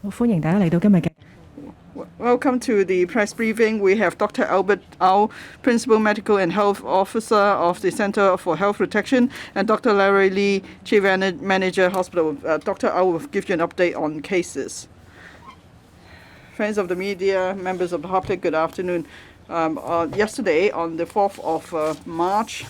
Welcome to the press briefing. We have Dr. Albert Au, Principal Medical and Health Officer of the Center for Health Protection, and Dr. Larry Lee, Chief Manager, Hospital. Dr. Au will give you an update on cases. Friends of the media, members of the public, good afternoon. Yesterday, on the 4th of March,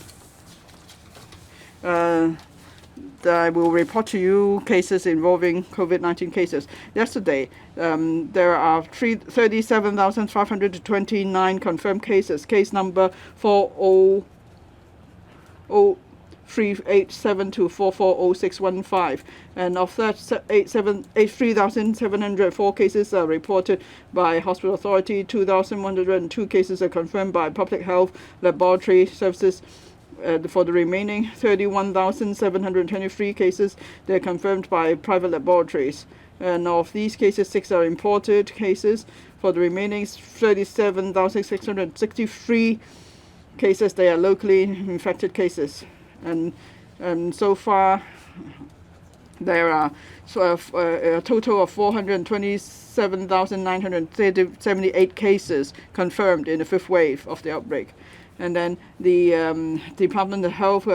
I will report to you cases involving COVID-19 cases. Yesterday, there are 37,529 confirmed cases. Case number 40387 to 440615. And of that, 3,704 cases are reported by hospital authority. 2,102 cases are confirmed by public health laboratory services. For the remaining 31,723 cases, they're confirmed by private laboratories. And of these cases, 6 are imported cases. For the remaining 37,663 cases, they are locally infected cases. And so far, there are a total of 427,978 cases confirmed in the 5th wave of the outbreak. And then the Department of Health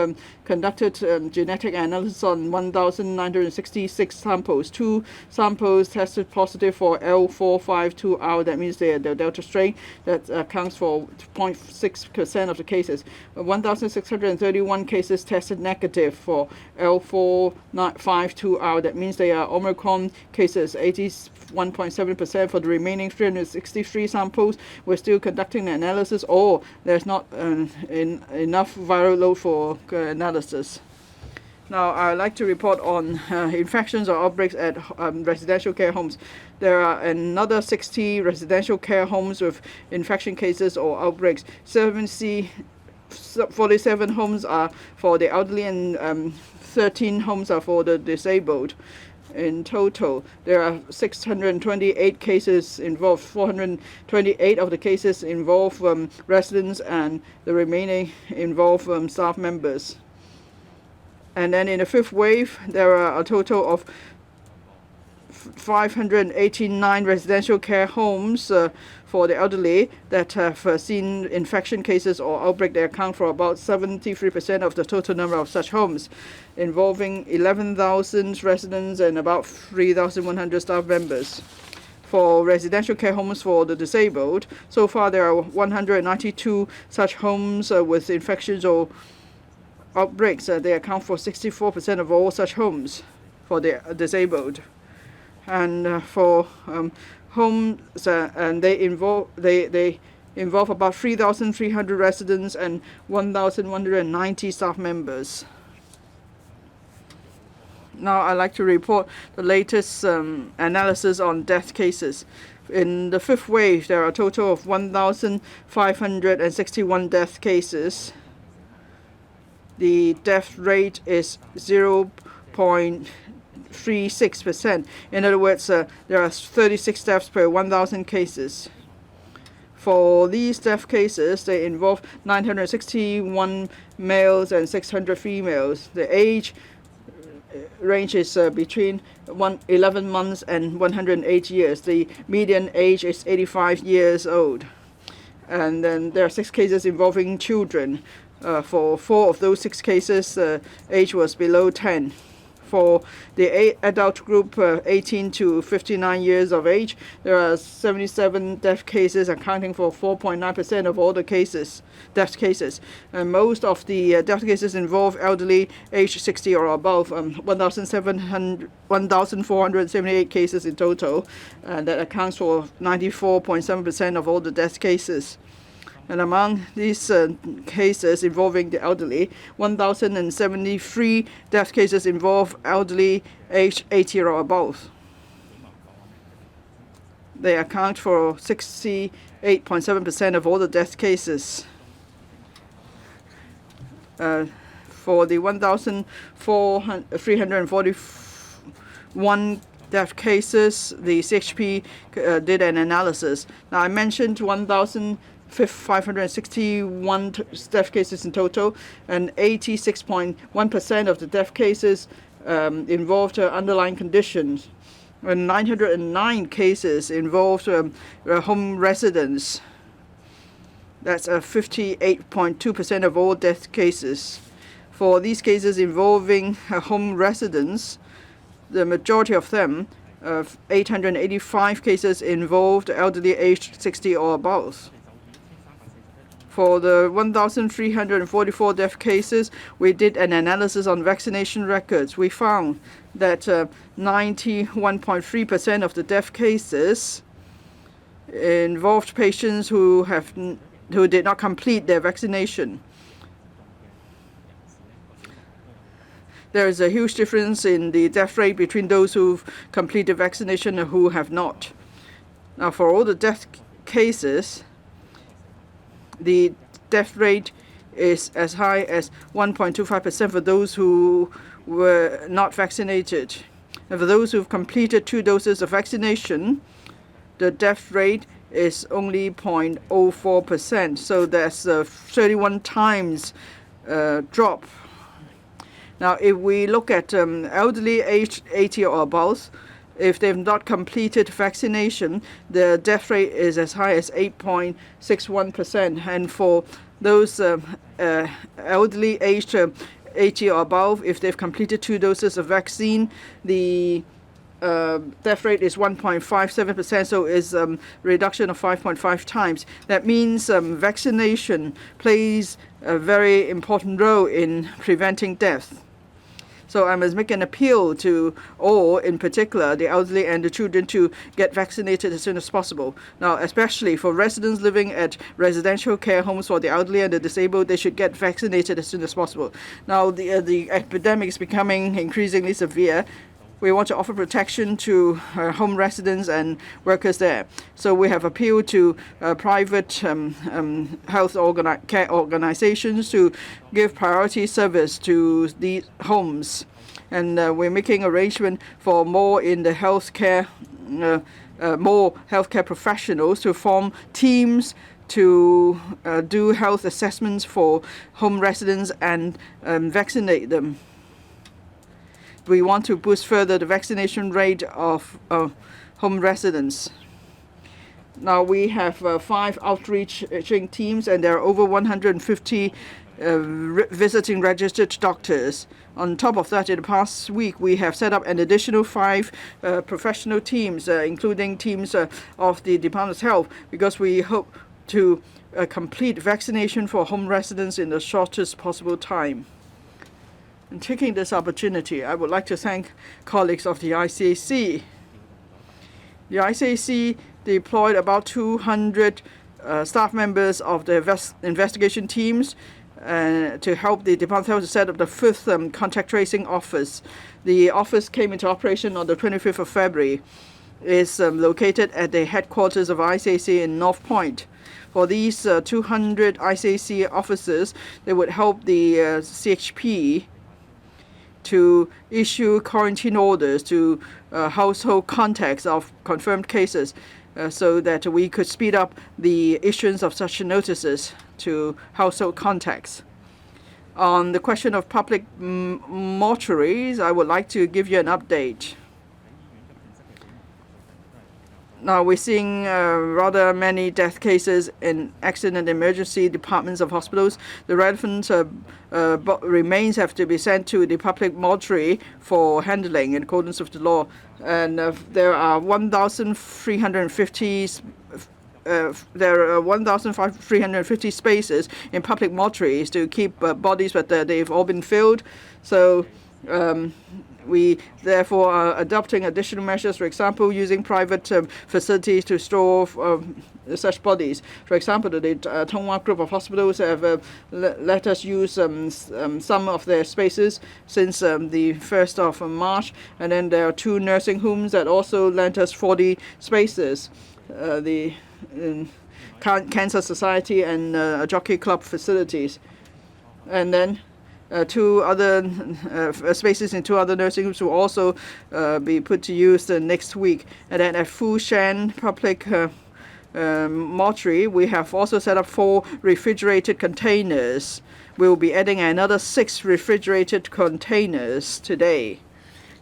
conducted genetic analysis on 1,966 samples. 2 samples tested positive for L452R. That means they're the Delta strain. That accounts for 0.6% of the cases. 1,631 cases tested negative for L452R. That means they are Omicron cases. 81.7%. For the remaining 363 samples, we're still conducting the analysis, or there's not enough viral load for analysis. Now, I'd like to report on infections or outbreaks at residential care homes. There are another 60 residential care homes with infection cases or outbreaks. 47 homes are for the elderly and 13 homes are for the disabled. In total, there are 628 cases involved. 428 of the cases involve residents, and the remaining involve staff members. And then in the 5th wave, there are a total of 589 residential care homes for the elderly that have seen infection cases or outbreak. They account for about 73% of the total number of such homes, involving 11,000 residents and about 3,100 staff members. For residential care homes for the disabled, so far there are 192 such homes with infections or outbreaks. They account for 64% of all such homes for the disabled. And for homes, and they involve about 3,300 residents and 1,190 staff members. Now, I'd like to report the latest analysis on death cases. In the 5th wave, there are a total of 1,561 death cases. The death rate is 0.36%. In other words, there are 36 deaths per 1,000 cases. For these death cases, they involve 961 males and 600 females. The age range is between 11 months and 108 years. The median age is 85 years old. And then there are 6 cases involving children. For 4 of those 6 cases, age was below 10. For the adult group 18 to 59 years of age, there are 77 death cases, accounting for 4.9% of all the death cases. And most of the death cases involve elderly aged 60 or above, 1,478 cases in total, and that accounts for 94.7% of all the death cases. And among these cases involving the elderly, 1,073 death cases involve elderly aged 80 or above. They account for 68.7% of all the death cases. For the 1,341 death cases, the CHP did an analysis. Now, I mentioned 1,561 death cases in total, and 86.1% of the death cases involved underlying conditions. 909 cases involved home residents. That's 58.2% of all death cases. For these cases involving home residents, the majority of them, 885 cases, involved elderly aged 60 or above. For the 1,344 death cases, we did an analysis on vaccination records. We found that 91.3% of the death cases involved patients who did not complete their vaccination. There is a huge difference in the death rate between those who've completed vaccination and who have not. Now, for all the death cases, the death rate is as high as 1.25% for those who were not vaccinated. And for those who've completed 2 doses of vaccination, the death rate is only 0.04%. So there's a 31 times drop. Now, if we look at elderly aged 80 or above, if they've not completed vaccination, the death rate is as high as 8.61%. And for those elderly aged 80 or above, if they've completed 2 doses of vaccine, the death rate is 1.57%, so is a reduction of 5.5 times. That means vaccination plays a very important role in preventing death. So I must make an appeal to all, in particular the elderly and the children, to get vaccinated as soon as possible. Now, especially for residents living at residential care homes for the elderly and the disabled, they should get vaccinated as soon as possible. Now, the epidemic is becoming increasingly severe. We want to offer protection to home residents and workers there. So we have appealed to private health care organizations to give priority service to these homes. And we're making arrangement for more in the healthcare, more healthcare professionals to form teams to do health assessments for home residents and vaccinate them. We want to boost further the vaccination rate of home residents. Now we have 5 outreaching teams, and there are over 150 visiting registered doctors. On top of that, in the past week, we have set up an additional 5 professional teams, including teams of the Department of Health, because we hope to complete vaccination for home residents in the shortest possible time. And taking this opportunity, I would like to thank colleagues of the ICAC. The ICAC deployed about 200 staff members of the investigation teams to help the Department of Health to set up the 5th contact tracing office. The office came into operation on the 25th of February. It's located at the headquarters of ICAC in North Point. For these 200 ICAC officers, they would help the CHP to issue quarantine orders to household contacts of confirmed cases so that we could speed up the issuance of such notices to household contacts. On the question of public mortuaries, I would like to give you an update. Now, we're seeing rather many death cases in accident emergency departments of hospitals. The relevant remains have to be sent to the public mortuary for handling in accordance with the law. And there are 1,350 spaces in public mortuaries to keep bodies, but they've all been filled. So we therefore are adopting additional measures, for example, using private facilities to store such bodies. For example, the Tonghua Group of Hospitals have let us use some of their spaces since the 1st of March. And then there are 2 nursing homes that also lent us 40 spaces. The Cancer Society and Jockey Club facilities. And then 2 other spaces in 2 other nursing homes will also be put to use next week. And then at Fushan Public Mortuary, we have also set up 4 refrigerated containers. We will be adding another 6 refrigerated containers today.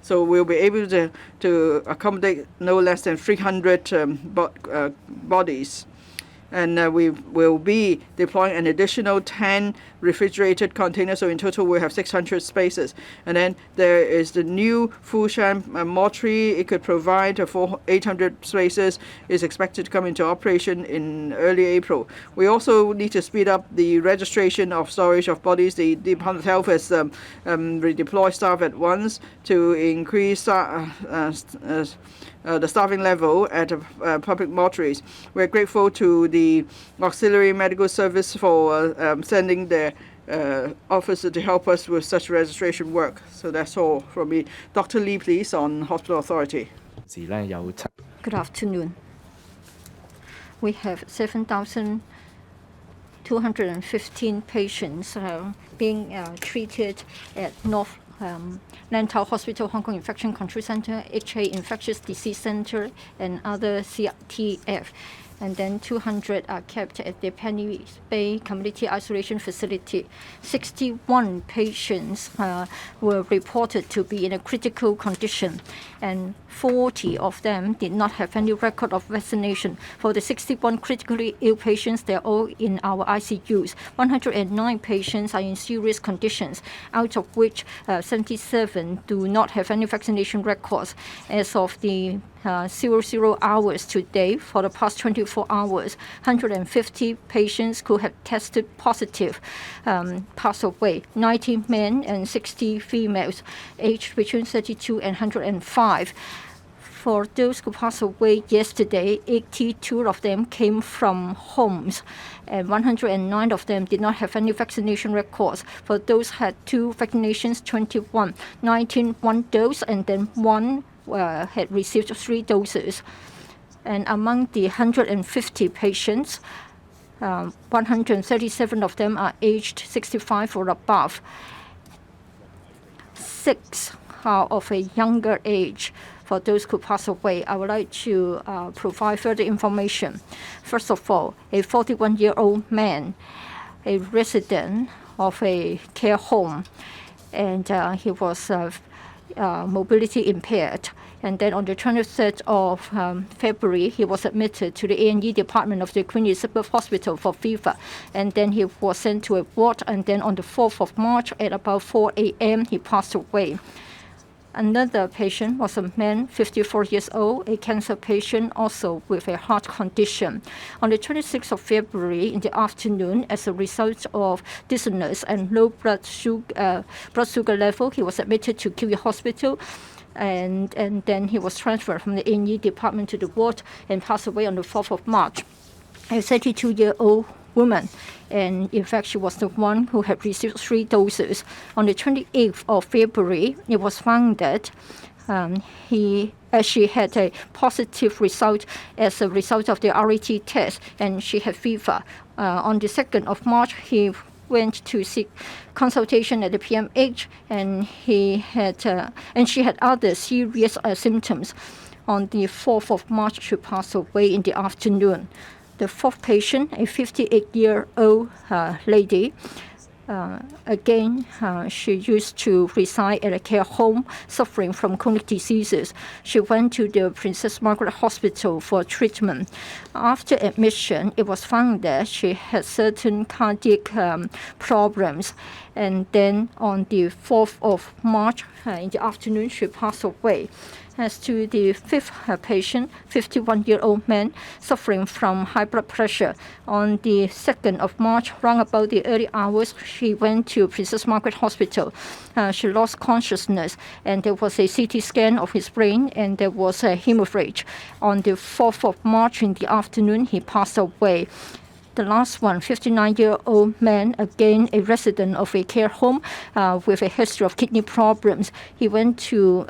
So we'll be able to accommodate no less than 300 bodies. And we will be deploying an additional 10 refrigerated containers. So in total, we'll have 600 spaces. And then there is the new Fushan mortuary. It could provide 800 spaces. Is expected to come into operation in early April. We also need to speed up the registration of storage of bodies. The Department of Health has redeployed staff at once to increase the staffing level at public mortuaries. We're grateful to the Auxiliary Medical Service for sending their officer to help us with such registration work. So that's all from me. Dr. Lee, please, on Hospital Authority. Good afternoon. We have 7,215 patients being treated at North Lantau Hospital, Hong Kong Infection Control Center, HA Infectious Disease Center, and other CTF. And then 200 are kept at the Penny Bay Community Isolation Facility. 61 patients were reported to be in a critical condition, and 40 of them did not have any record of vaccination. For the 61 critically ill patients, they're all in our ICUs. 109 patients are in serious conditions, out of which 77 do not have any vaccination records. As of the 00 hours today, for the past 24 hours, 150 patients who have tested positive passed away. 90 men and 60 females, aged between 32 and 105. For those who passed away yesterday, 82 of them came from homes, and 109 of them did not have any vaccination records. For those who had 2 vaccinations, 21, 19 1 dose, and then 1 had received 3 doses. And among the 150 patients, 137 of them are aged 65 or above. 6 are of a younger age. For those who pass away, I would like to provide further information. First of all, a 41-year-old man, a resident of a care home, and he was mobility impaired. And then on the 23rd of February, he was admitted to the A&E department of the Queen Elizabeth Hospital for fever. And then he was sent to a ward. And then on the 4th of March, at about 4 a.m., he passed away. Another patient was a man, 54 years old, a cancer patient, also with a heart condition. On the 26th of February in the afternoon, as a result of dizziness and low blood sugar level, he was admitted to QE Hospital. And then he was transferred from the A&E department to the ward and passed away on the 4th of March. A 32-year-old woman, and in fact she was the one who had received 3 doses. On the 28th of February, it was found that she had a positive result as a result of the RAT test, and she had fever. On the 2nd of March, he went to seek consultation at the PMH, and she had other serious symptoms. On the 4th of March, she passed away in the afternoon. The 4th patient, a 58-year-old lady, again, she used to reside at a care home suffering from chronic diseases. She went to the Princess Margaret Hospital for treatment. After admission, it was found that she had certain cardiac problems. And then on the 4th of March, in the afternoon, she passed away. As to the 5th patient, 51-year-old man suffering from high blood pressure, on the 2nd of March, round about the early hours, she went to Princess Margaret Hospital. She lost consciousness, and there was a CT scan of his brain, and there was a hemorrhage. On the 4th of March in the afternoon, he passed away. The last one, 59-year-old man, again a resident of a care home with a history of kidney problems. He went to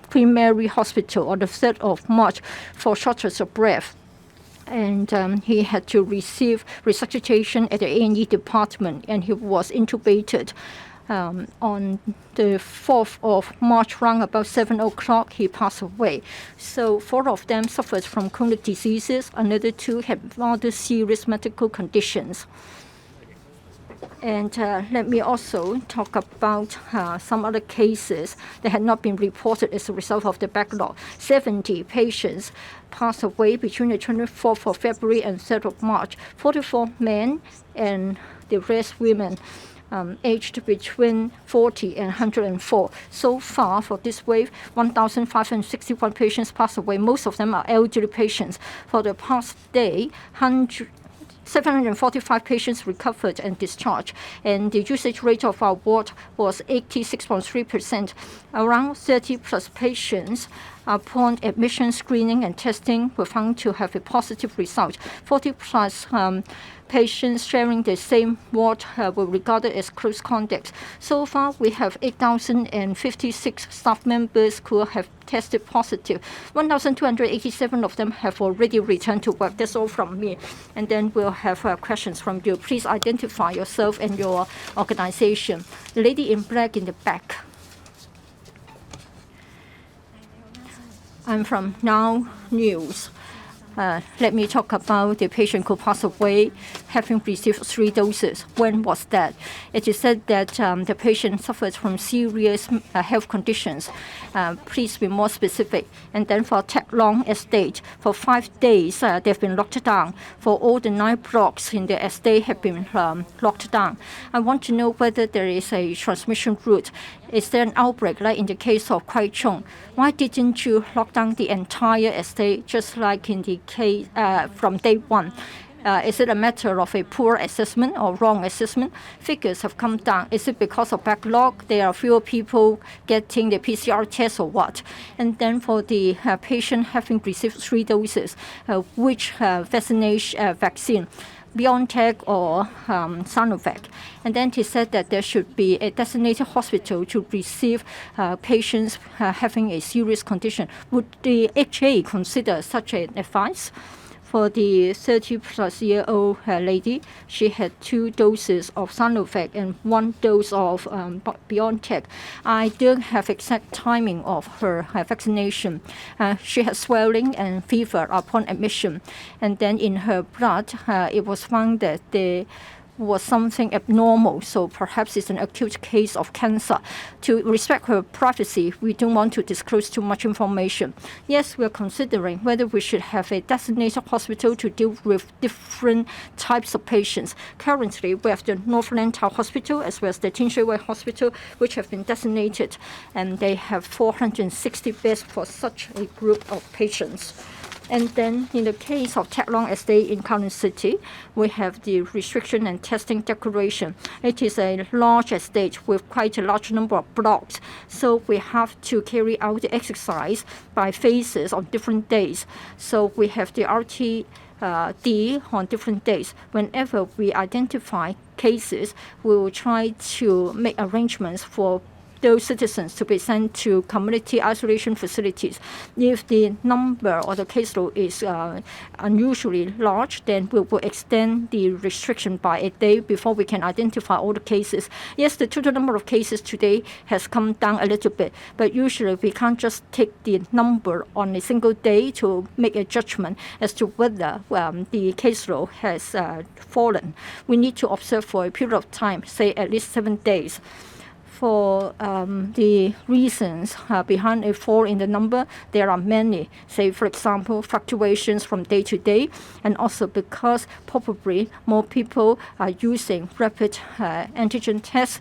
Queen Mary Hospital on the 3rd of March for shortness of breath. And he had to receive resuscitation at the A&E department, and he was intubated. On the 4th of March, round about 7 o'clock, he passed away. So 4 of them suffered from chronic diseases. Another 2 had rather serious medical conditions. And let me also talk about some other cases that had not been reported as a result of the backlog. 70 patients passed away between the 24th of February and 3rd of March. 44 men and the rest women. Aged between 40 and 104. So far for this wave, 1,561 patients passed away. Most of them are elderly patients. For the past day, 745 patients recovered and discharged, and the usage rate of our ward was 86.3%. Around 30 plus patients upon admission, screening, and testing were found to have a positive result. 40 plus patients sharing the same ward were regarded as close contacts. So far, we have 8,056 staff members who have tested positive. 1,287 of them have already returned to work. That's all from me. And then we'll have questions from you. Please identify yourself and your organization. The lady in black in the back. I'm from Now News. Let me talk about the patient who passed away having received 3 doses. When was that? It is said that the patient suffered from serious health conditions. Please be more specific. And then for Tek Long Estate, for 5 days they've been locked down. For all the 9 blocks in the estate have been locked down. I want to know whether there is a transmission route. Is there an outbreak like in the case of Kwai Chung? Why didn't you lock down the entire estate just like in the case from day one? Is it a matter of a poor assessment or wrong assessment? Figures have come down. Is it because of backlog? There are fewer people getting the PCR test or what? And then for the patient having received 3 doses, which vaccine? BioNTech or Sinovac. And then he said that there should be a designated hospital to receive patients having a serious condition. Would the HA consider such an advice? For the 30-plus-year-old lady, she had 2 doses of Sinovac and 1 dose of BioNTech. I don't have exact timing of her vaccination. She had swelling and fever upon admission. And then in her blood, it was found that there was something abnormal, so perhaps it's an acute case of cancer. To respect her privacy, we don't want to disclose too much information. Yes, we're considering whether we should have a designated hospital to deal with different types of patients. Currently, we have the North Lantau Hospital as well as the Tin Shui Wai Hospital, which have been designated, and they have 460 beds for such a group of patients. And then in the case of Tek Long Estate in Kowloon City, we have the restriction and testing declaration. It is a large estate with quite a large number of blocks. So we have to carry out the exercise by phases on different days. So we have the RT on different days. Whenever we identify cases, we will try to make arrangements for those citizens to be sent to community isolation facilities. If the number or the caseload is unusually large, then we will extend the restriction by a day before we can identify all the cases. Yes, the total number of cases today has come down a little bit, but usually we can't just take the number on a single day to make a judgment as to whether the caseload has fallen. We need to observe for a period of time, say at least 7 days. For the reasons behind a fall in the number, there are many. Say, for example, fluctuations from day to day, and also because probably more people are using rapid antigen tests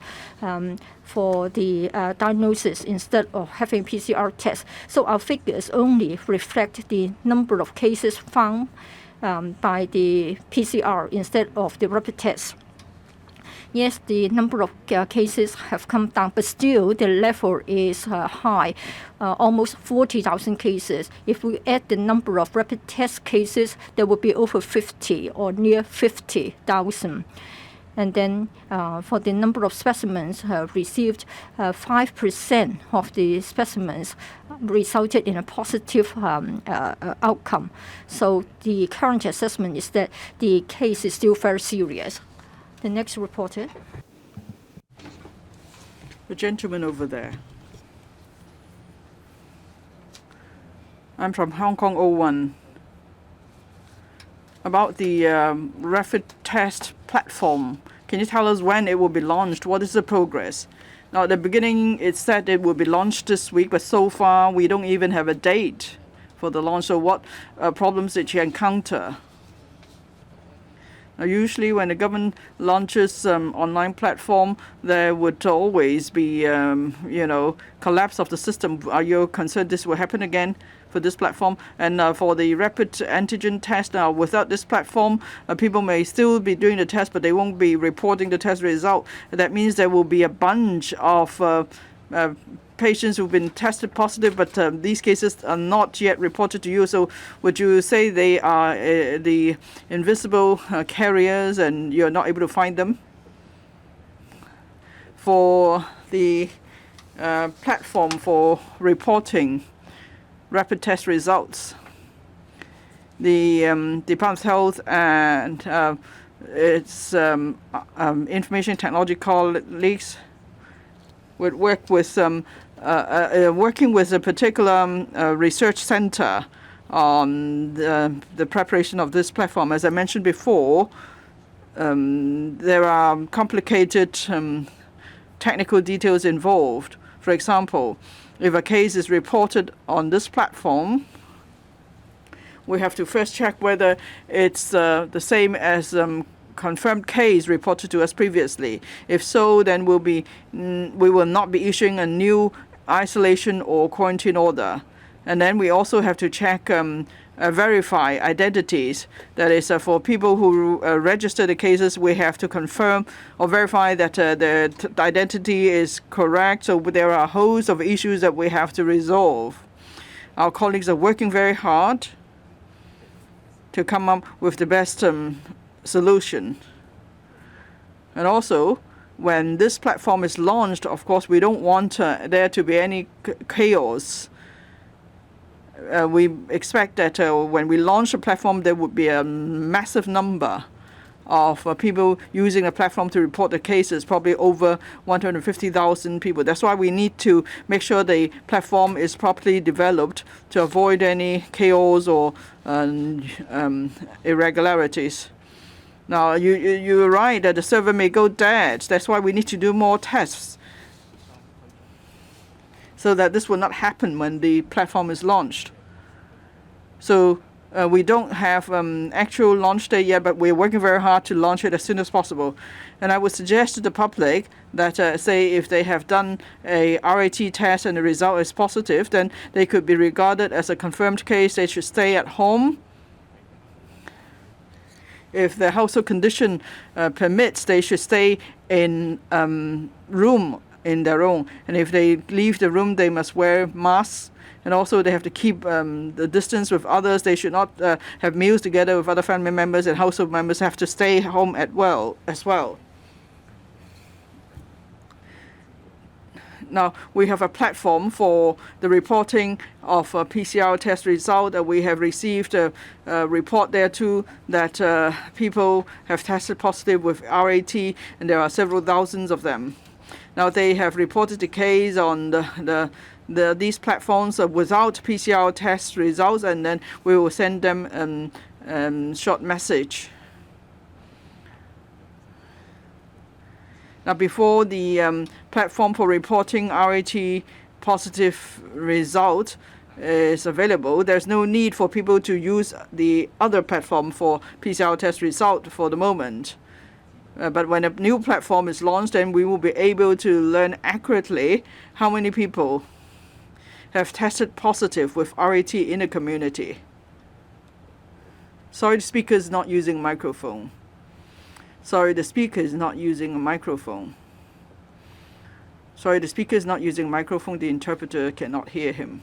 for the diagnosis instead of having PCR tests. So our figures only reflect the number of cases found by the PCR instead of the rapid tests. Yes, the number of cases have come down, but still the level is high, almost 40,000 cases. If we add the number of rapid test cases, there will be over 50 or near 50,000. And then for the number of specimens received, 5% of the specimens resulted in a positive outcome. So the current assessment is that the case is still very serious. The next reporter. The gentleman over there. I'm from Hong Kong 01. about the rapid test platform. Can you tell us when it will be launched? What is the progress? Now, at the beginning, it said it will be launched this week, but so far, we don't even have a date for the launch. So what problems did you encounter? Now, usually, when the government launches online platform, there would always be, collapse of the system. Are you concerned this will happen again for this platform? And for the rapid antigen test, now without this platform, people may still be doing the test, but they won't be reporting the test result. That means there will be a bunch of patients who've been tested positive, but these cases are not yet reported to you. So would you say they are the invisible carriers and you're not able to find them? For the platform for reporting rapid test results, the Department of Health and its information technology colleagues would work with working with a particular research center on the preparation of this platform. As I mentioned before, there are complicated technical details involved. For example, if a case is reported on this platform, we have to first check whether it's the same as confirmed case reported to us previously. If so, then we will not be issuing a new isolation or quarantine order. And then we also have to check verify identities. That is, for people who register the cases, we have to confirm or verify that their identity is correct. So there are a host of issues that we have to resolve. Our colleagues are working very hard to come up with the best solution. And also, when this platform is launched, of course, we don't want there to be any chaos. We expect that when we launch a platform, there would be a massive number of people using the platform to report the cases, probably over 150,000 people. That's why we need to make sure the platform is properly developed to avoid any chaos or irregularities. Now, you're right that the server may go dead. That's why we need to do more tests so that this will not happen when the platform is launched. So we don't have actual launch date yet, but we're working very hard to launch it as soon as possible. And I would suggest to the public that, say, if they have done a RAT test and the result is positive, then they could be regarded as a confirmed case. They should stay at home. If the household condition permits, they should stay in room in their own. And if they leave the room, they must wear masks. And also they have to keep the distance with others. They should not have meals together with other family members, and household members have to stay home as well. Now, we have a platform for the reporting of PCR test result. We have received a report there too that people have tested positive with RAT, and there are several thousands of them. Now, they have reported the case on these platforms without PCR test results, and then we will send them short message. Now, before the platform for reporting RAT positive result is available, there's no need for people to use the other platform for PCR test result for the moment. But when a new platform is launched, then we will be able to learn accurately how many people have tested positive with RAT in the community. Sorry, the speaker is not using microphone. Sorry, the speaker is not using a microphone. Sorry, the speaker is not using a microphone. The interpreter cannot hear him.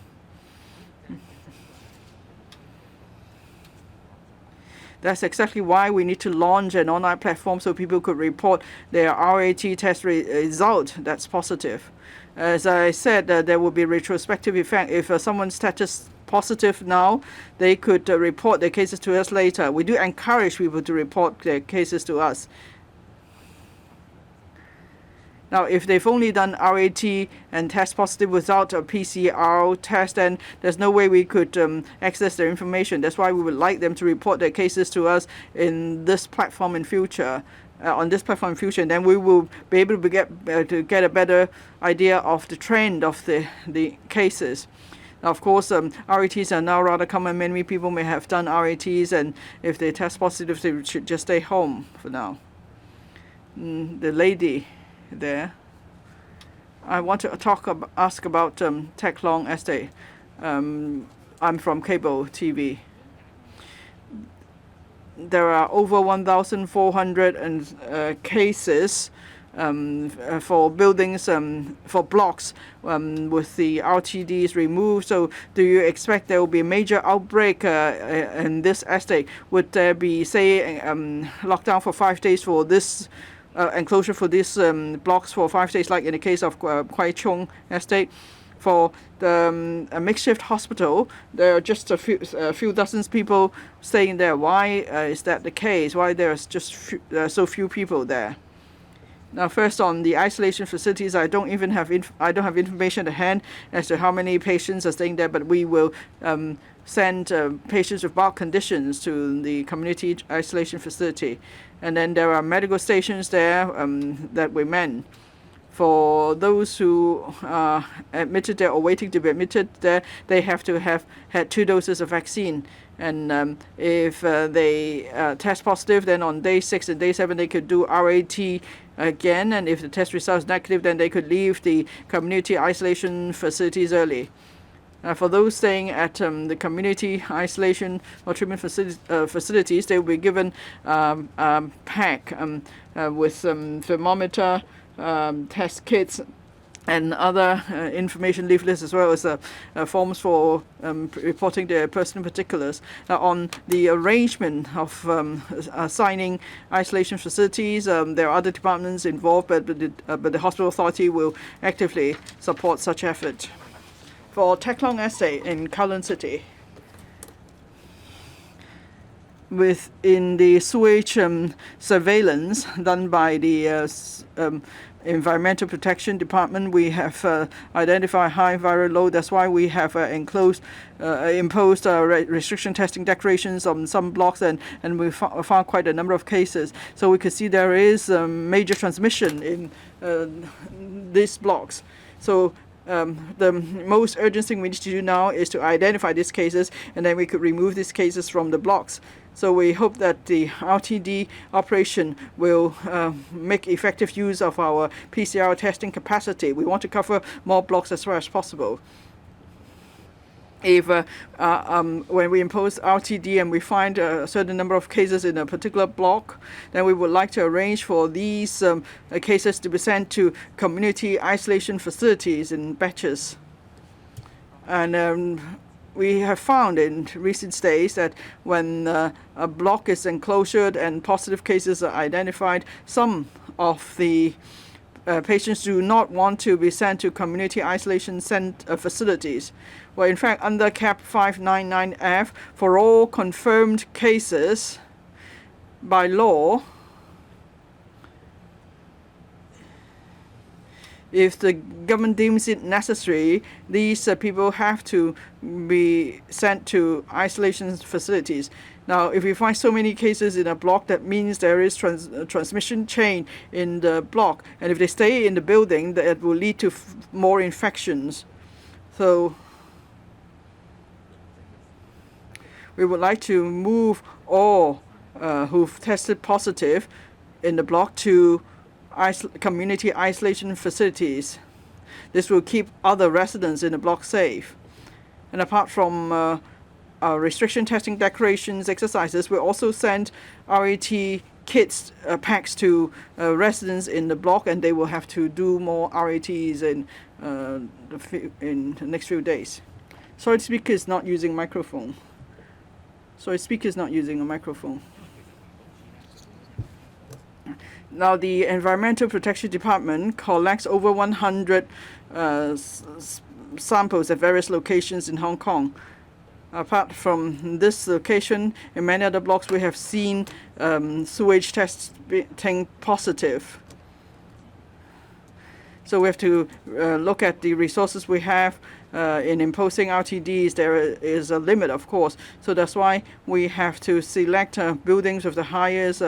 That's exactly why we need to launch an online platform so people could report their RAT test result that's positive. As I said, there will be retrospective effect. If someone's status positive now, they could report their cases to us later. We do encourage people to report their cases to us. Now, if they've only done RAT and test positive without a PCR test, then there's no way we could access their information. That's why we would like them to report their cases to us in this platform in future. On this platform in future, and then we will be able to get a better idea of the trend of the cases. Now, of course, RATs are now rather common. Many people may have done RATs, and if they test positive, they should just stay home for now. The lady there, I want to ask about Tek Long Estate. I'm from cable TV. There are over 1,400 cases for buildings, for blocks with the RTDs removed. So do you expect there will be a major outbreak in this estate? Would there be, say, lockdown for 5 days for this enclosure for these blocks for 5 days, like in the case of Kwai Chung Estate? For the makeshift hospital, there are just a few dozens people staying there. Why is that the case? Why there's just so few people there? Now, first on the isolation facilities, I don't have information at hand as to how many patients are staying there, but we will send patients with mild conditions to the community isolation facility, and then there are medical stations there that we meant. For those who are admitted there or waiting to be admitted there, they have to have had 2 doses of vaccine. And if they test positive, then on day 6 and day 7 they could do RAT again. And if the test result is negative, then they could leave the community isolation facilities early. For those staying at the community isolation or treatment facilities, they will be given a pack with thermometer, test kits, and other information leaflets, as well as forms for reporting their personal particulars. Now, on the arrangement of assigning isolation facilities, there are other departments involved, but the hospital authority will actively support such effort. For Tek Long Estate in Kowloon City, within the sewage surveillance done by the Environmental Protection Department, we have identified high viral load. That's why we have imposed restriction testing declarations on some blocks, and we found quite a number of cases. So we could see there is major transmission in these blocks. So the most urgent thing we need to do now is to identify these cases, and then we could remove these cases from the blocks. So we hope that the RTD operation will make effective use of our PCR testing capacity. We want to cover more blocks as far as possible. If when we impose RTD and we find a certain number of cases in a particular block, then we would like to arrange for these cases to be sent to community isolation facilities in batches. And we have found in recent days that when a block is enclosed and positive cases are identified, some of the patients do not want to be sent to community isolation facilities. Well, in fact, under Cap 599F, for all confirmed cases by law, if the government deems it necessary, these people have to be sent to isolation facilities. Now, if we find so many cases in a block, that means there is transmission chain in the block. And if they stay in the building, that will lead to more infections. So we would like to move all who've tested positive in the block to community isolation facilities. This will keep other residents in the block safe. And apart from restriction testing declarations exercises, we also send RAT kits packs to residents in the block, and they will have to do more RATs in the next few days. Sorry, the speaker is not using microphone. Now, the Environmental Protection Department collects over 100 samples at various locations in Hong Kong. Apart from this location, in many other blocks, we have seen sewage testing positive. So we have to look at the resources we have. In imposing RTDs, there is a limit, of course. So that's why we have to select buildings with the highest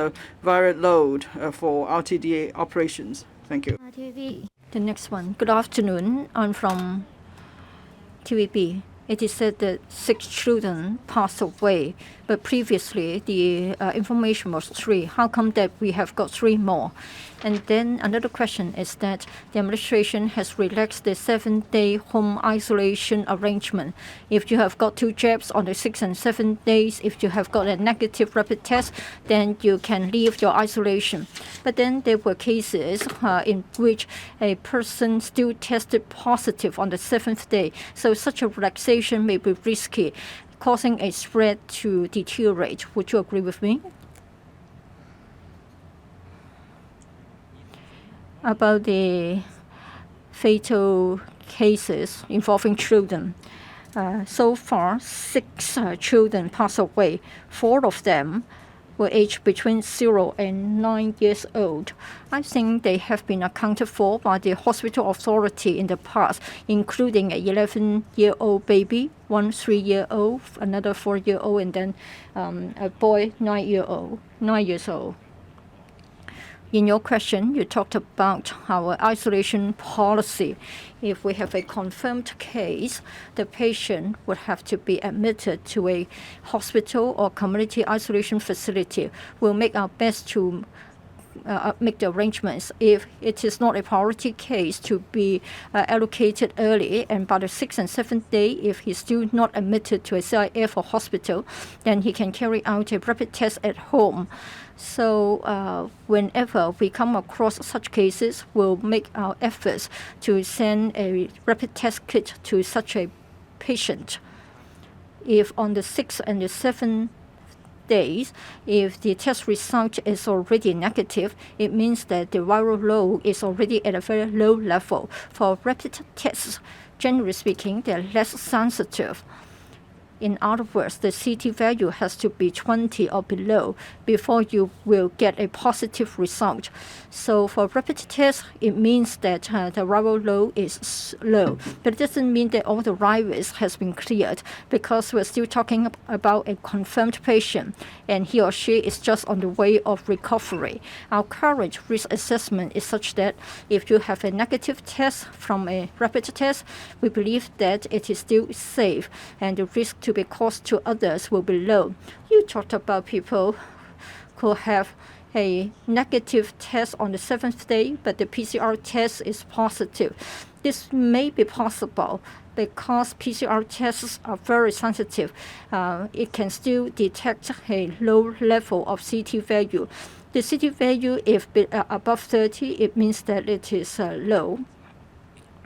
viral load for RTD operations. Thank you. The next one. Good afternoon. I'm from TVB. It is said that 6 children passed away, but previously the information was 3. How come that we have got 3 more? And then another question is that the administration has relaxed the 7-day home isolation arrangement. If you have got 2 jabs on the 6 and 7 days, if you have got a negative rapid test, then you can leave your isolation. But then there were cases in which a person still tested positive on the 7th day. So such a relaxation may be risky, causing a spread to deteriorate. Would you agree with me? About the fatal cases involving children. So far, 6 children passed away. 4 of them were aged between 0 and 9 years old. I think they have been accounted for by the hospital authority in the past, including an 11-year-old baby, 1 3-year-old, another 4-year-old, and then a boy 9 years old. In your question, you talked about our isolation policy. If we have a confirmed case, the patient would have to be admitted to a hospital or community isolation facility. We'll make our best to make the arrangements. If it is not a priority case, to be allocated early, and by the 6th and 7th day, if he's still not admitted to a CIF or hospital, then he can carry out a rapid test at home. So whenever we come across such cases, we'll make our efforts to send a rapid test kit to such a patient. If on the 6th and the 7th days, if the test result is already negative, it means that the viral load is already at a very low level. For rapid tests, generally speaking, they're less sensitive. In other words, the CT value has to be 20 or below before you will get a positive result. So for rapid test, it means that the viral load is low. But it doesn't mean that all the virus has been cleared, because we're still talking about a confirmed patient, and he or she is just on the way of recovery. Our current risk assessment is such that if you have a negative test from a rapid test, we believe that it is still safe, and the risk to be caused to others will be low. You talked about people who have a negative test on the 7th day, but the PCR test is positive. This may be possible because PCR tests are very sensitive. It can still detect a low level of CT value. The CT value, if above 30, it means that it is low.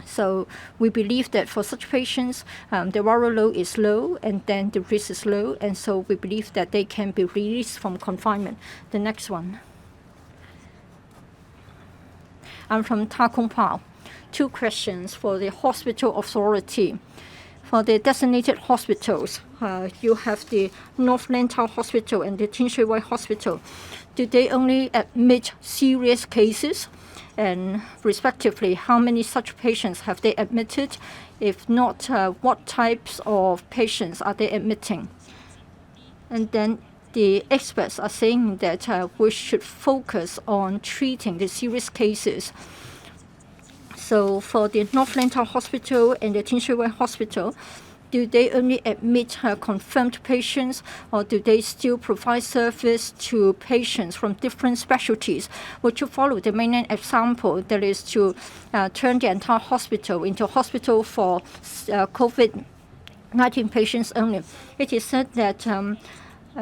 So we believe that for such patients, the viral load is low, and then the risk is low, and so we believe that they can be released from confinement. The next one. I'm from Ta Kung Pao. 2 questions for the hospital authority. For the designated hospitals, you have the North Lantau Hospital and the Tin Shui Wai Hospital. Do they only admit serious cases? And respectively, how many such patients have they admitted? If not, what types of patients are they admitting? And then the experts are saying that we should focus on treating the serious cases. So for the North Lantau Hospital and the Tin Shui Wai Hospital, do they only admit confirmed patients, or do they still provide service to patients from different specialties? Would you follow the mainland example, that is to turn the entire hospital into a hospital for COVID-19 patients only? It is said that a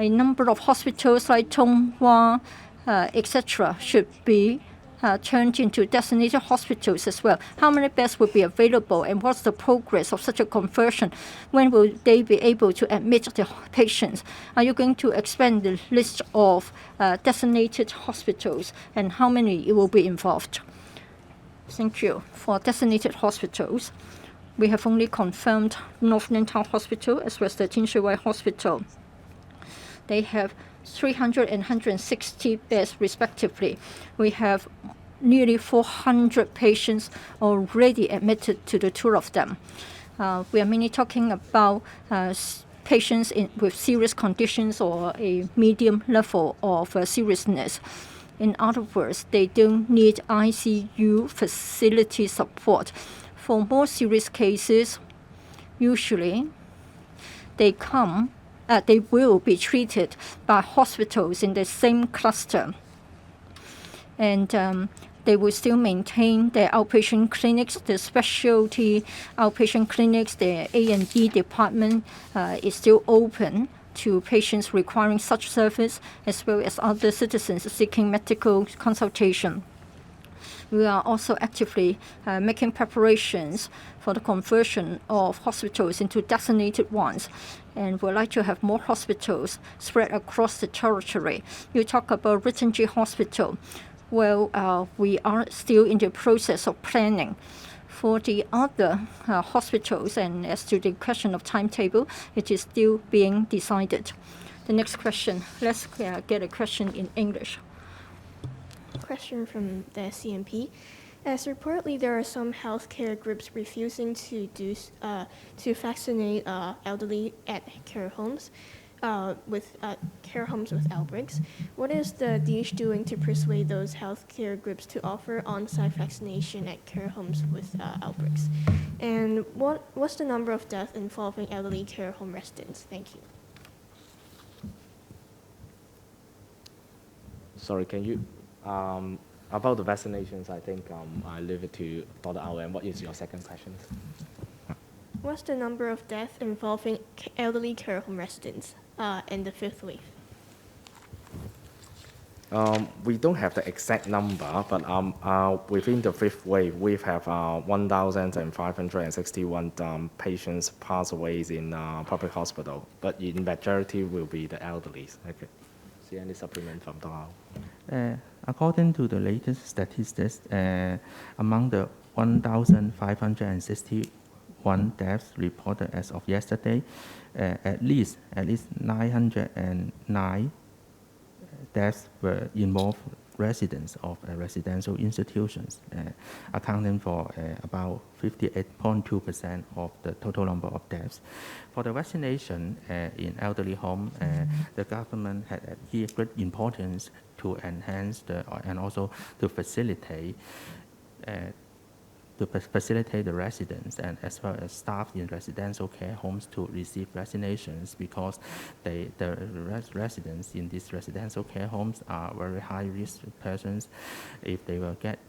number of hospitals like Tung Hua, etc., should be turned into designated hospitals as well. How many beds will be available, and what's the progress of such a conversion? When will they be able to admit the patients? Are you going to expand the list of designated hospitals, and how many will be involved? Thank you. For designated hospitals, we have only confirmed North Lantau Hospital as well as the Tin Shui Wai Hospital. They have 300 and 160 beds respectively. We have nearly 400 patients already admitted to the two of them. We are mainly talking about patients with serious conditions or a medium level of seriousness. In other words, they don't need ICU facility support. For more serious cases, usually they will be treated by hospitals in the same cluster. And they will still maintain their outpatient clinics, the specialty outpatient clinics, the A&D department is still open to patients requiring such service, as well as other citizens seeking medical consultation. We are also actively making preparations for the conversion of hospitals into designated ones, and we'd like to have more hospitals spread across the territory. You talk about Ritchie Hospital. Well, we are still in the process of planning. For the other hospitals, and as to the question of timetable, it is still being decided. The next question, let's get a question in English. Question from the CMP. As reportedly, there are some healthcare groups refusing to vaccinate elderly at care homes with outbreaks. What is the DH doing to persuade those healthcare groups to offer on-site vaccination at care homes with outbreaks? And what's the number of deaths involving elderly care home residents? Thank you. Sorry, can you about the vaccinations? I think I leave it to Dr. Au. And what is your second question? What's the number of deaths involving elderly care home residents in the fifth wave? We don't have the exact number, but within the fifth wave, we have 1,561 patients pass away in public hospital, but in majority will be the elderly. Okay. See any supplement from Dr. Au? According to the latest statistics, among the 1,561 deaths reported as of yesterday, at least 909 deaths were involved residents of residential institutions, accounting for about 58.2% of the total number of deaths. For the vaccination in elderly home, the government had great importance to enhance and also to facilitate the residents and as well as staff in residential care homes to receive vaccinations, because the residents in these residential care homes are very high risk persons. If they get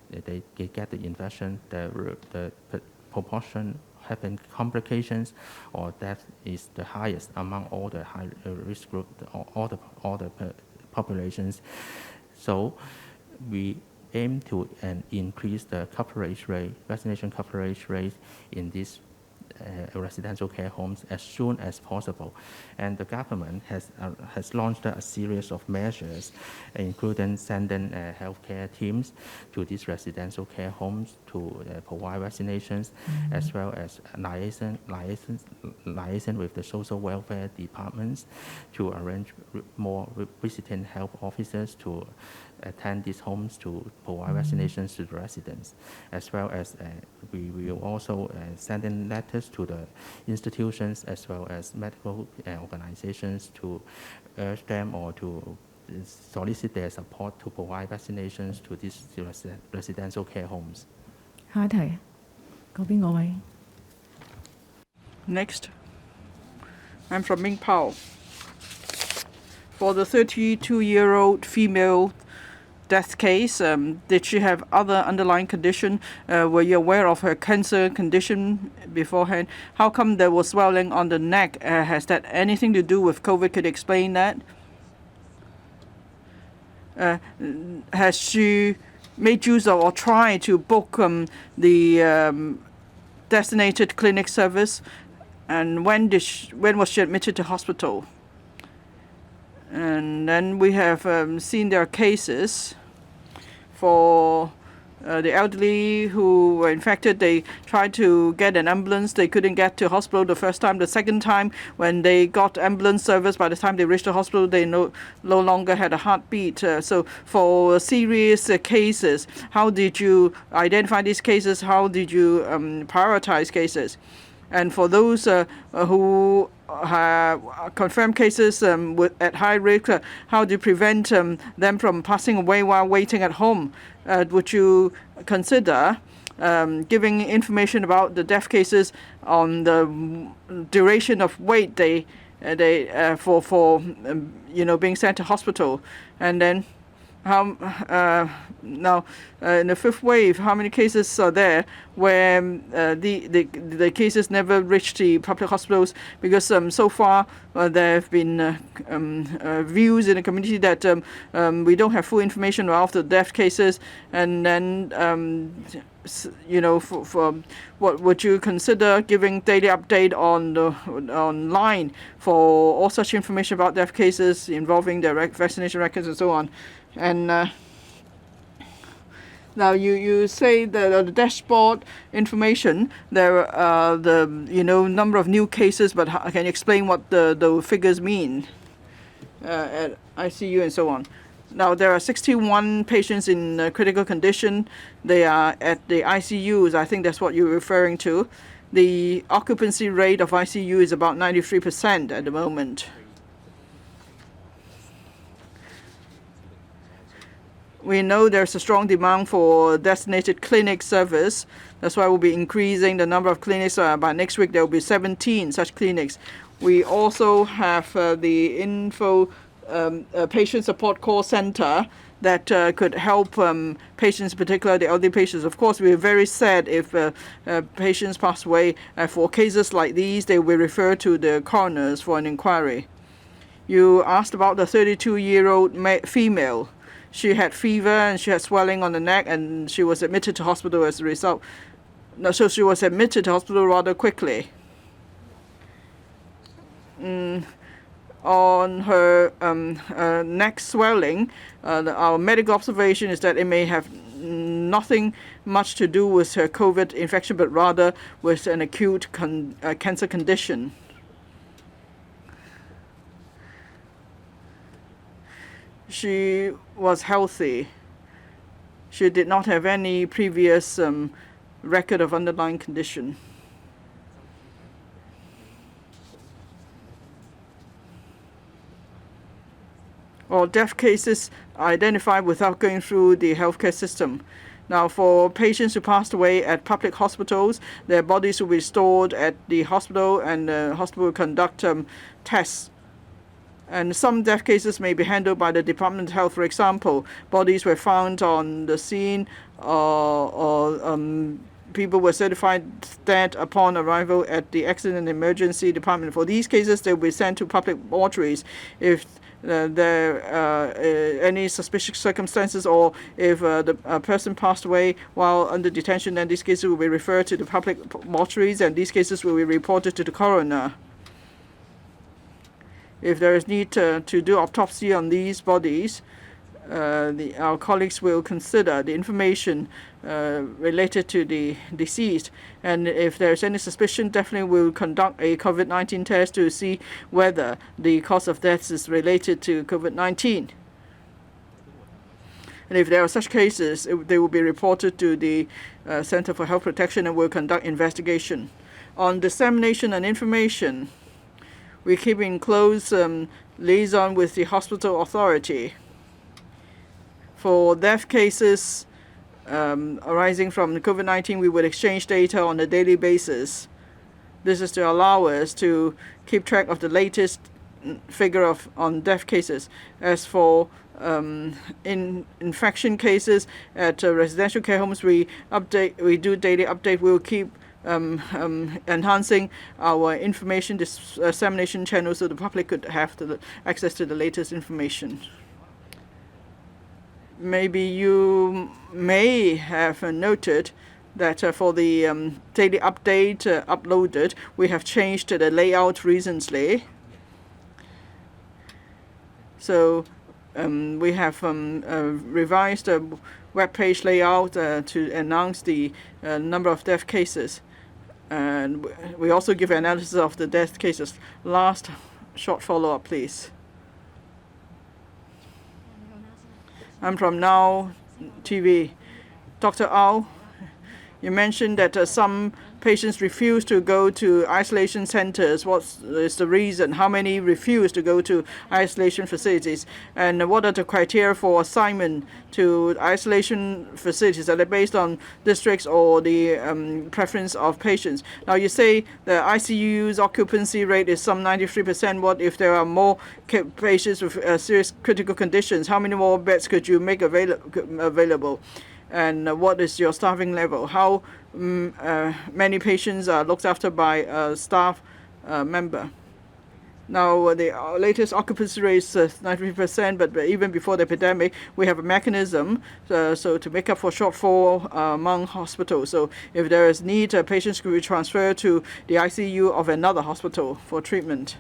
the infection, the proportion having complications or death is the highest among all the high risk group, all the populations. So we aim to increase the vaccination coverage rate in these residential care homes as soon as possible. And the government has launched a series of measures, including sending healthcare teams to these residential care homes to provide vaccinations, as well as liaison with the social welfare departments to arrange more visiting health officers to attend these homes to provide vaccinations to the residents, as well as we will also send in letters to the institutions as well as medical organizations to urge them or to solicit their support to provide vaccinations to these residential care homes. 下一題，嗰邊嗰位。Next, I'm from Ming Pao. For the 32-year-old female death case, did she have other underlying condition? Were you aware of her cancer condition beforehand? How come there was swelling on the neck? Has that anything to do with COVID? Could you explain that? Has she made use of or tried to book the designated clinic service? And when was she admitted to hospital? And then we have seen their cases for the elderly who were infected, they tried to get an ambulance. They couldn't get to hospital the first time. The second time, when they got ambulance service, by the time they reached the hospital, they no longer had a heartbeat. So for serious cases, how did you identify these cases? How did you prioritize cases? And for those who have confirmed cases at high risk, how do you prevent them from passing away while waiting at home? Would you consider giving information about the death cases on the duration of wait for being sent to hospital? And then now in the fifth wave, how many cases are there where the cases never reached the public hospitals? Because so far there have been views in the community that we don't have full information about the death cases. And then for what would you consider giving daily update online for all such information about death cases involving the vaccination records and so on? And now you say that the dashboard information, there are the number of new cases, but can you explain what the figures mean at ICU and so on? Now there are 61 patients in critical condition. They are at the ICUs. I think that's what you're referring to. The occupancy rate of ICU is about 93% at the moment. We know there's a strong demand for designated clinic service. That's why we'll be increasing the number of clinics. By next week, there will be 17 such clinics. We also have the patient support call center that could help patients, particularly the elderly patients. Of course, we're very sad if patients pass away. For cases like these, they will refer to the coroners for an inquiry. You asked about the 32-year-old female. She had fever and she had swelling on the neck, and she was admitted to hospital as a result. No, so she was admitted to hospital rather quickly. On her neck swelling, our medical observation is that it may have nothing much to do with her COVID infection, but rather with an acute cancer condition. She was healthy. She did not have any previous record of underlying condition. Or death cases identified without going through the healthcare system. Now, for patients who passed away at public hospitals, their bodies will be stored at the hospital, and the hospital will conduct tests. And some death cases may be handled by the Department of Health. For example, bodies were found on the scene, or people were certified dead upon arrival at the Accident and Emergency Department. For these cases, they will be sent to public mortuaries. If there are any suspicious circumstances, or if the person passed away while under detention, then these cases will be referred to the public mortuaries, and these cases will be reported to the coroner. If there is need to do autopsy on these bodies, our colleagues will consider the information related to the deceased. And if there is any suspicion, definitely we'll conduct a COVID-19 test to see whether the cause of death is related to COVID-19. And if there are such cases, they will be reported to the Center for Health Protection, and will conduct investigation. On dissemination and information, we keep in close liaison with the hospital authority. For death cases arising from the COVID-19, we would exchange data on a daily basis. This is to allow us to keep track of the latest figure on death cases. As for infection cases at residential care homes, we do daily update. We'll keep enhancing our information dissemination channels so the public could have access to the latest information. Maybe you may have noted that for the daily update uploaded, we have changed the layout recently. So we have revised the web page layout to announce the number of death cases. And we also give analysis of the death cases. Last short follow-up, please. I'm from Now TV. Dr. Au, you mentioned that some patients refuse to go to isolation centers. What is the reason? How many refuse to go to isolation facilities? And what are the criteria for assignment to isolation facilities? Are they based on districts or the preference of patients? Now, you say the ICU's occupancy rate is some 93%. What if there are more patients with serious critical conditions? How many more beds could you make available? And what is your staffing level? How many patients are looked after by a staff member? Now, the latest occupancy rate is 93%, but even before the epidemic, we have a mechanism so to make up for shortfall among hospitals. So if there is need, patients could be transferred to the ICU of another hospital for treatment.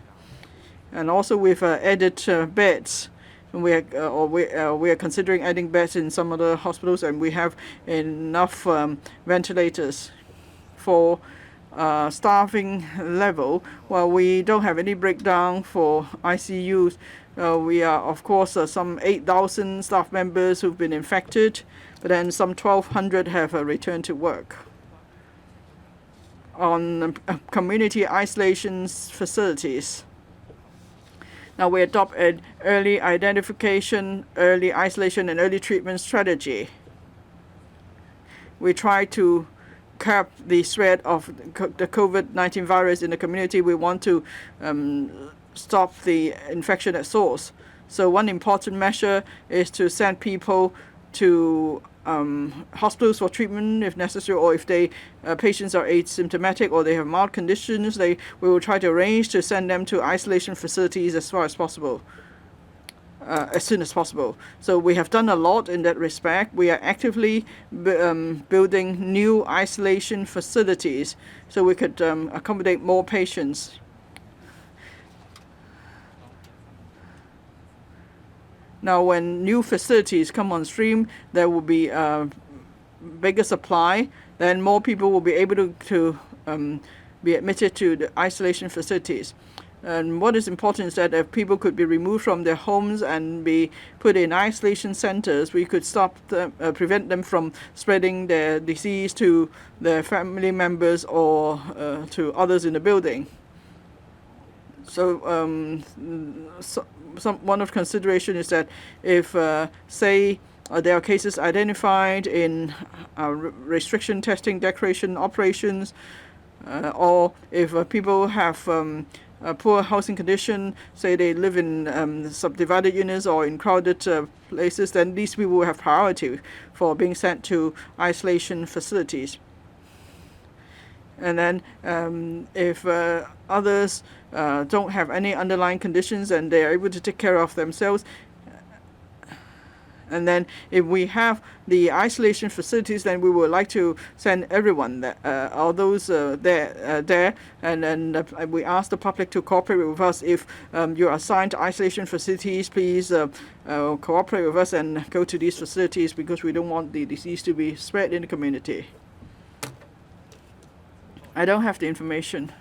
And also with added beds. We are considering adding beds in some other hospitals, and we have enough ventilators for staffing level. While we don't have any breakdown for ICUs, we are of course some 8,000 staff members who've been infected, but then some 1,200 have returned to work. On community isolation facilities. Now we adopt an early identification, early isolation, and early treatment strategy. We try to curb the spread of the COVID-19 virus in the community. We want to stop the infection at source. So one important measure is to send people to hospitals for treatment if necessary, or if patients are asymptomatic or they have mild conditions, we will try to arrange to send them to isolation facilities as far as possible, as soon as possible. So we have done a lot in that respect. We are actively building new isolation facilities so we could accommodate more patients. Now, when new facilities come on stream, there will be a bigger supply. Then more people will be able to be admitted to the isolation facilities. And what is important is that if people could be removed from their homes and be put in isolation centers, we could stop them, prevent them from spreading their disease to their family members or to others in the building. So, one of consideration is that if, say, there are cases identified in restriction testing declaration operations, or if people have a poor housing condition, say they live in subdivided units or in crowded places, then these people will have priority for being sent to isolation facilities. And then if others don't have any underlying conditions and they are able to take care of themselves, and then if we have the isolation facilities, then we would like to send everyone that, all those there, and then we ask the public to cooperate with us. If you are assigned to isolation facilities, please cooperate with us and go to these facilities, because we don't want the disease to be spread in the community. I don't have the information.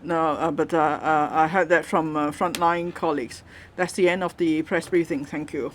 No, but I heard that from frontline colleagues. That's the end of the press briefing. Thank you.